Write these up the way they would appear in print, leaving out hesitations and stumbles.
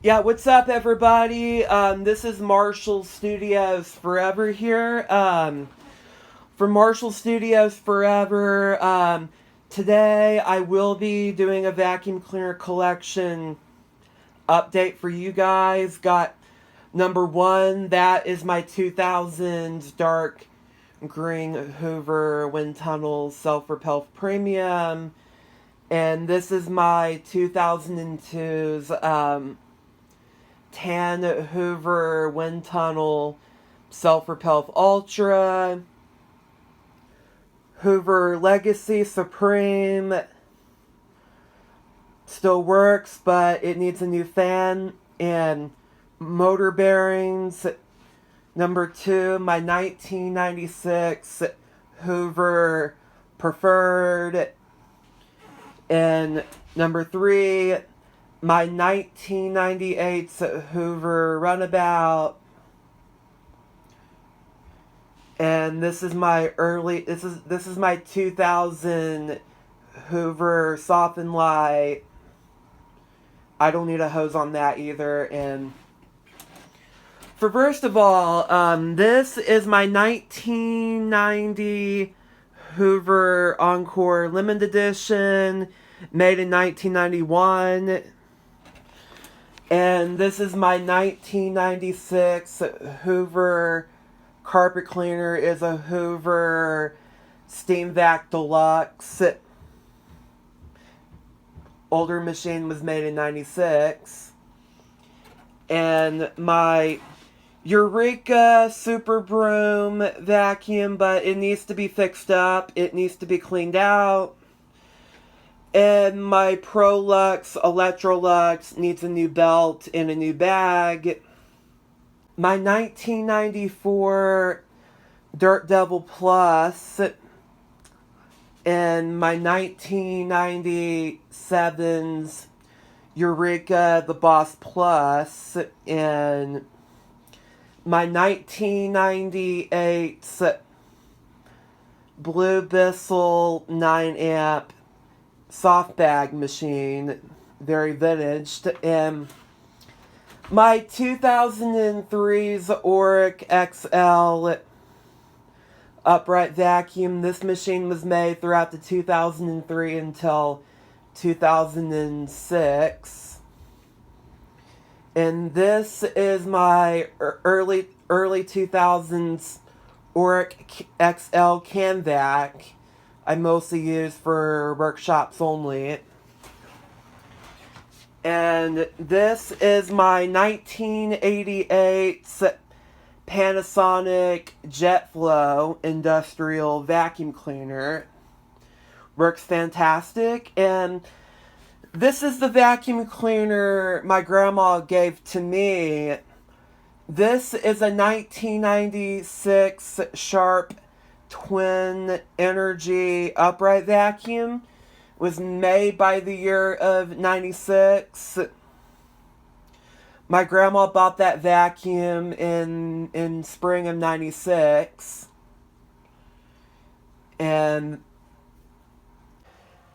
Yeah, what's up, everybody? This is Marshall Studios Forever here. For Marshall Studios Forever, today I will be doing a vacuum cleaner collection update for you guys. Got number one, that is my 2000 dark green Hoover Wind Tunnel Self-Repel Premium. And this is my 2002's, tan Hoover Wind Tunnel Self-Repel Ultra, Hoover Legacy Supreme. Still works, but it needs a new fan and motor bearings. Number two, my 1996 Hoover Preferred. And number three, my 1998 Hoover Runabout. And this is my this is my 2000 Hoover Soft and Light. I don't need a hose on that either. And for first of all, this is my 1990 Hoover Encore Limited Edition, made in 1991. And this is my 1996 Hoover Carpet Cleaner. Is a Hoover Steam Vac Deluxe. Older machine was made in 96. And my Eureka Super Broom vacuum, but it needs to be fixed up. It needs to be cleaned out. And my Prolux Electrolux needs a new belt and a new bag. My 1994 Dirt Devil Plus and my 1997's Eureka the Boss Plus and my 1998's Blue Bissell 9 amp soft bag machine, very vintage, and my 2003's Oreck XL upright vacuum. This machine was made throughout the 2003 until 2006. And this is my early 2000s Oreck XL Can Vac. I mostly use for workshops only. And this is my 1988 Panasonic JetFlow Industrial Vacuum Cleaner. Works fantastic. And this is the vacuum cleaner my grandma gave to me. This is a 1996 Sharp Twin Energy upright vacuum. Was made by the year of 96. My grandma bought that vacuum in spring of 96. And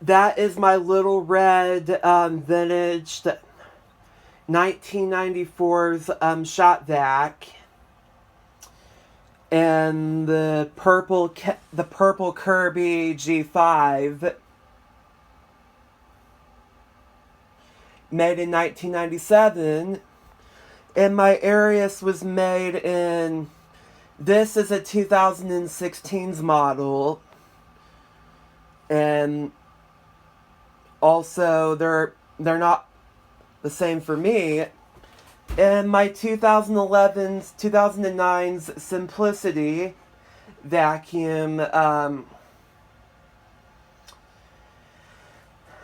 that is my little red vintage 1994's shot vac. And the purple Kirby G5, made in 1997. And my Arius was made in, this is a 2016's model. And also they're not the same for me. And my 2009's Simplicity vacuum.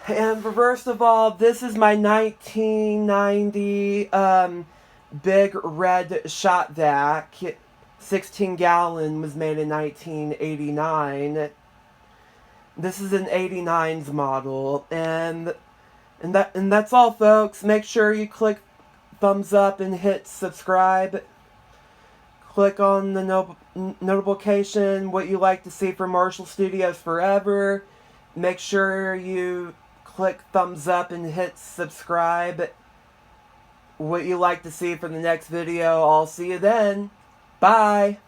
And first of all, this is my 1990 Big Red Shot Vac. 16-gallon, was made in 1989. This is an 89's model. And that's all, folks. Make sure you click thumbs up and hit subscribe. Click on the notification what you like to see from Marshall Studios Forever. Make sure you click thumbs up and hit subscribe. what you like to see from the next video. I'll see you then. Bye.